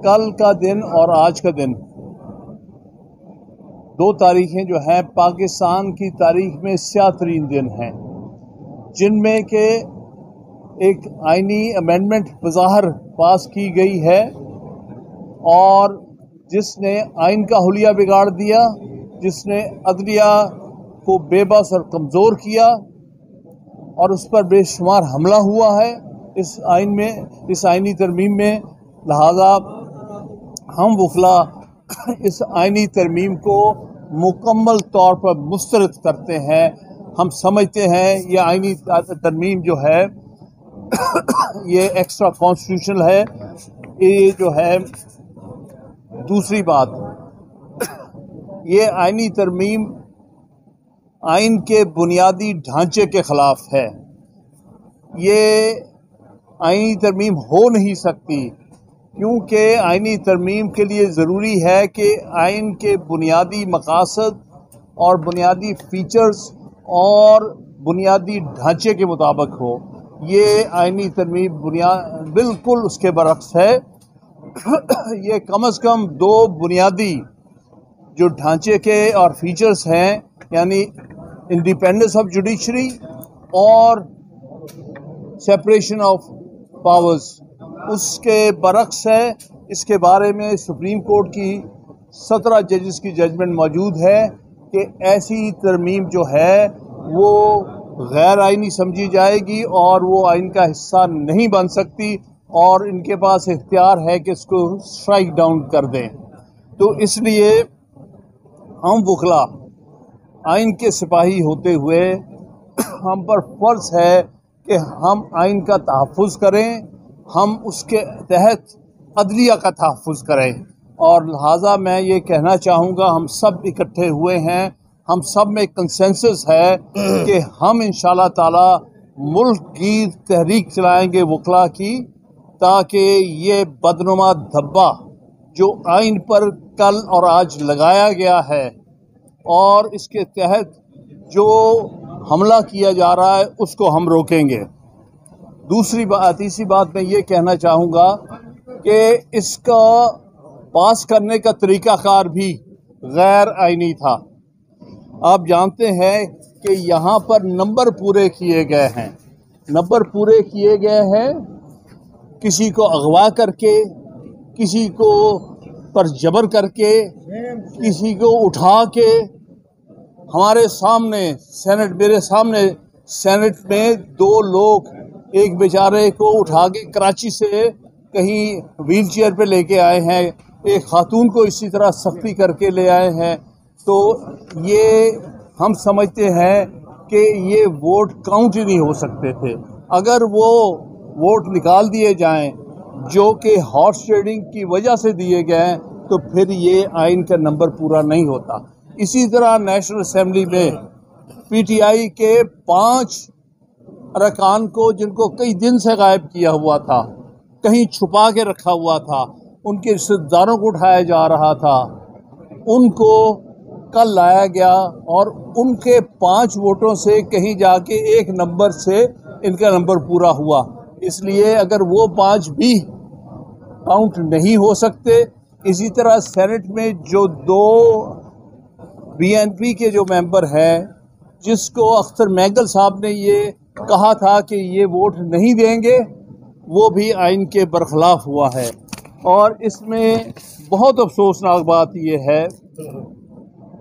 कल का दिन और आज का दिन दो तारीखें जो हैं पाकिस्तान की तारीख में स्याह तरीन दिन हैं, जिनमें के एक आइनी अमेंडमेंट बज़ाहिर पास की गई है और जिसने आइन का हुलिया बिगाड़ दिया, जिसने अदलिया को बेबस और कमज़ोर किया और उस पर बेशुमार हमला हुआ है इस आइनी तरमीम में। लिहाजा हम वकला इस आइनी तरमीम को मुकम्मल तौर पर मुस्तरद करते हैं। हम समझते हैं ये आइनी तरमीम जो है ये एक्स्ट्रा कॉन्स्टिट्यूशनल है। ये जो है दूसरी बात, ये आइनी तरमीम आइन के बुनियादी ढांचे के ख़िलाफ़ है। ये आइनी तरमीम हो नहीं सकती क्योंकि आइनी तरमीम के लिए ज़रूरी है कि आइन के बुनियादी मकासद और बुनियादी फ़ीचर्स और बुनियादी ढांचे के मुताबिक हो। ये आइनी तरमीम बिल्कुल उसके बरक्स है। ये कम से कम दो बुनियादी जो ढांचे के और फीचर्स हैं, यानी इंडिपेंडेंस ऑफ जुडिशरी और सेपरेशन ऑफ पावर्स, उसके बरक्स है। इसके बारे में सुप्रीम कोर्ट की 17 जजेस की जजमेंट मौजूद है कि ऐसी तरमीम जो है वो गैर आइनी समझी जाएगी और वो आइन का हिस्सा नहीं बन सकती और इनके पास इख्तियार है कि इसको स्ट्राइक डाउन कर दें। तो इसलिए हम वकला आइन के सिपाही होते हुए हम पर फ़र्ज़ है कि हम आइन का तहफ़्फ़ुज़ करें, हम उसके तहत अदलिया का तहफ़्फ़ुज़ करें। और लिहाजा मैं ये कहना चाहूँगा, हम सब इकट्ठे हुए हैं, हम सब में कंसेंसस है कि हम इंशाअल्लाह ताला मुल्क की तहरीक चलाएँगे वकला की, ताकि ये बदनुमा धब्बा जो आइन पर कल और आज लगाया गया है और इसके तहत जो हमला किया जा रहा है उसको हम रोकेंगे। तीसरी बात मैं ये कहना चाहूँगा कि इसका पास करने का तरीक़ाकार भी गैर आइनी था। आप जानते हैं कि यहाँ पर नंबर पूरे किए गए हैं, किसी को अगवा करके, किसी को पर जबर करके, किसी को उठा के मेरे सामने सेनेट में दो लोग एक बेचारे को उठा के कराची से कहीं व्हील चेयर पे लेके आए हैं, एक खातून को इसी तरह सख्ती करके ले आए हैं। तो ये हम समझते हैं कि ये वोट काउंट ही नहीं हो सकते थे। अगर वो वोट निकाल दिए जाएं जो कि हॉर्स ट्रेडिंग की वजह से दिए गए तो फिर ये आइन का नंबर पूरा नहीं होता। इसी तरह नेशनल असेंबली में पीटीआई के 5 अरकान को, जिनको कई दिन से गायब किया हुआ था, कहीं छुपा के रखा हुआ था, उनके रिश्तेदारों को उठाया जा रहा था, उनको कल लाया गया और उनके 5 वोटों से कहीं जाके एक नंबर से इनका नंबर पूरा हुआ। इसलिए अगर वो 5 भी काउंट नहीं हो सकते। इसी तरह सेनेट में जो 2 बीएनपी के जो मेंबर हैं, जिसको अख्तर मैगल साहब ने ये कहा था कि ये वोट नहीं देंगे, वो भी आइन के बरखिलाफ़ हुआ है। और इसमें बहुत अफसोसनाक बात ये है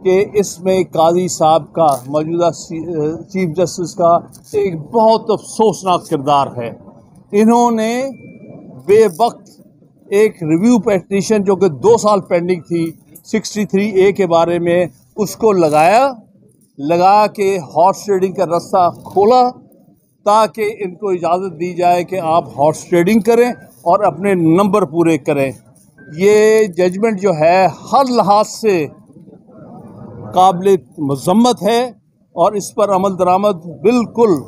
कि इसमें काजी साहब का, मौजूदा चीफ जस्टिस का एक बहुत अफसोसनाक किरदार है। इन्होंने बेवक्त एक रिव्यू पेटिशन जो कि 2 साल पेंडिंग थी 63A के बारे में, उसको लगा के हॉर्स ट्रेडिंग का रास्ता खोला ताकि इनको इजाज़त दी जाए कि आप हॉर्स ट्रेडिंग करें और अपने नंबर पूरे करें। ये जजमेंट जो है हर लिहाज से काबिल मज़म्मत है और इस पर अमल दरामद बिल्कुल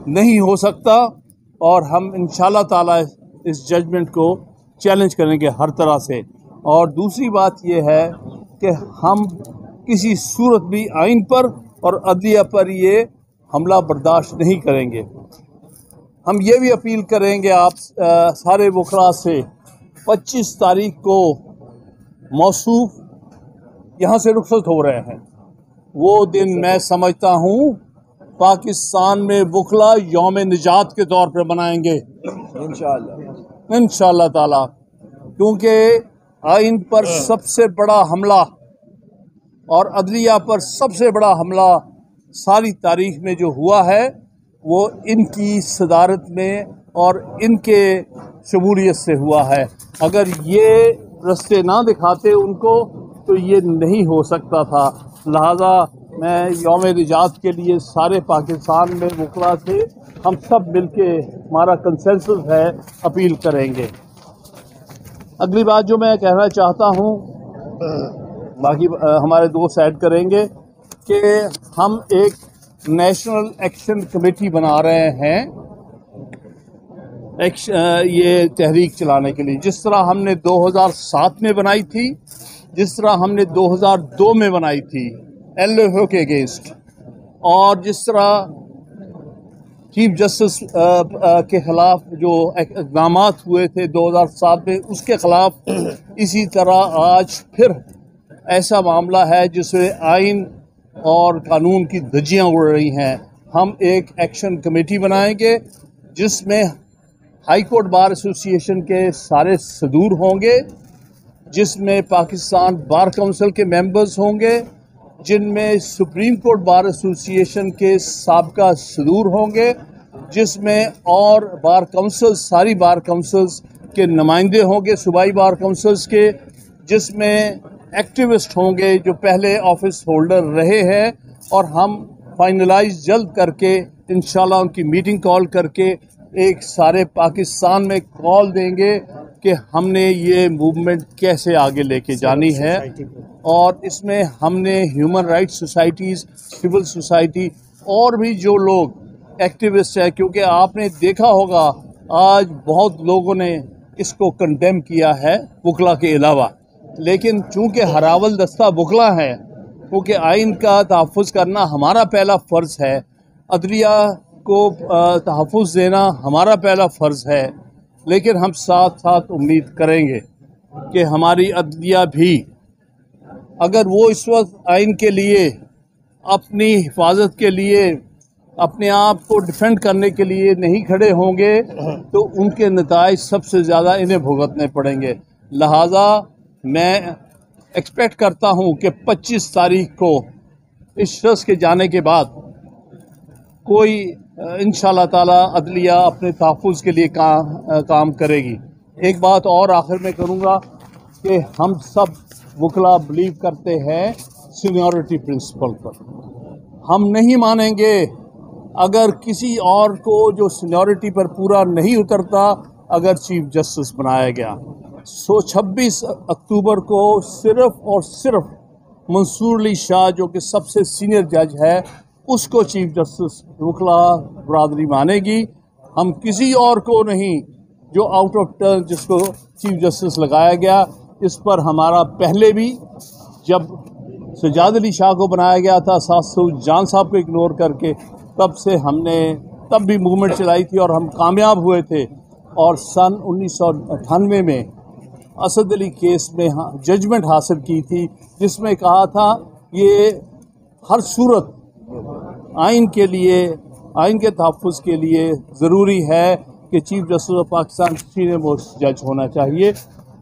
नहीं हो सकता और हम इंशाअल्लाह ताला इस जजमेंट को चैलेंज करेंगे हर तरह से। और दूसरी बात यह है कि हम किसी सूरत भी आइन पर और अदलिया पर ये हमला बर्दाश्त नहीं करेंगे। हम ये भी अपील करेंगे आप सारे वकला से 25 तारीख को मौसूफ यहाँ से रुखसत हो रहे हैं। वो दिन मैं समझता हूँ पाकिस्तान में वकला यौम निजात के तौर पर मनाएंगे इंशाअल्लाह ताला, क्योंकि आइन पर सबसे बड़ा हमला और अदलिया पर सबसे बड़ा हमला सारी तारीख में जो हुआ है वो इनकी सदारत में और इनके शमूलियत से हुआ है। अगर ये रास्ते ना दिखाते उनको तो ये नहीं हो सकता था। लिहाजा मैं यौम निजात के लिए सारे पाकिस्तान में वकला से हम सब मिलके, हमारा कंसेंसस है, अपील करेंगे। अगली बात जो मैं कहना चाहता हूँ, बाकी हमारे दोस्त ऐड करेंगे कि हम एक नेशनल एक्शन कमेटी बना रहे हैं ये तहरीक चलाने के लिए। जिस तरह हमने 2007 में बनाई थी, जिस तरह हमने 2002 में बनाई थी LFO के अगेंस्ट, और जिस तरह चीफ जस्टिस के खिलाफ जो इक़दाम हुए थे 2007 में, उसके खिलाफ इसी तरह आज फिर ऐसा मामला है जिसमें आइन और कानून की धज्जियां उड़ रही हैं। हम एक एक्शन कमेटी बनाएंगे जिसमें हाई कोर्ट बार एसोसिएशन के सारे सदूर होंगे, जिसमें पाकिस्तान बार काउंसिल के मेंबर्स होंगे, जिनमें सुप्रीम कोर्ट बार एसोसिएशन के साबका सदूर होंगे, जिसमें और बार काउंसिल, सारी बार काउंसिल्स के नुमाइंदे होंगे, सूबाई बार काउंसिल्स के, जिसमें एक्टिविस्ट होंगे जो पहले ऑफिस होल्डर रहे हैं, और हम फाइनलाइज जल्द करके इंशाल्लाह उनकी मीटिंग कॉल करके एक सारे पाकिस्तान में कॉल देंगे कि हमने ये मूवमेंट कैसे आगे लेके जानी है। और इसमें हमने human rights societies, civil society और भी जो लोग एक्टिविस्ट हैं, क्योंकि आपने देखा होगा आज बहुत लोगों ने इसको कंडेम किया है वकला के अलावा, लेकिन चूंकि हरावल दस्ता वकला है, क्योंकि आइन का तहफ़्फ़ुज़ करना हमारा पहला फ़र्ज़ है, अदलिया को तहफ़्फ़ुज़ देना हमारा पहला फ़र्ज़ है, लेकिन हम साथ साथ उम्मीद करेंगे कि हमारी अदलिया भी, अगर वो इस वक्त आइन के लिए, अपनी हिफाजत के लिए, अपने आप को डिफेंड करने के लिए नहीं खड़े होंगे तो उनके नताइज सबसे ज़्यादा इन्हें भुगतने पड़ेंगे। लिहाजा मैं एक्सपेक्ट करता हूँ कि 25 तारीख को इस शख्स के जाने के बाद कोई इंशाअल्लाह ताला अदलिया अपने तहफ़्फ़ुज़ के लिए काम करेगी। एक बात और आखिर में करूँगा कि हम सब वकला बिलीव करते हैं सीनियरिटी प्रिंसिपल पर। हम नहीं मानेंगे अगर किसी और को जो सीनियरिटी पर पूरा नहीं उतरता अगर चीफ जस्टिस बनाया गया। 26 अक्टूबर को सिर्फ़ और सिर्फ मंसूर अली शाह जो कि सबसे सीनियर जज है उसको चीफ जस्टिस वकला बरादरी मानेगी। हम किसी और को नहीं, जो आउट ऑफ टर्न जिसको चीफ जस्टिस लगाया गया, इस पर हमारा पहले भी जब सजाद अली शाह को बनाया गया था सासू जान साहब को इग्नोर करके, तब से हमने तब भी मूवमेंट चलाई थी और हम कामयाब हुए थे। और सन 1998 में असद अली केस में जजमेंट हासिल की थी जिसमें कहा था ये हर सूरत आइन के लिए, आइन के तहफ़्फ़ुज़ के लिए ज़रूरी है कि chief justice of Pakistan senior most जज होना चाहिए।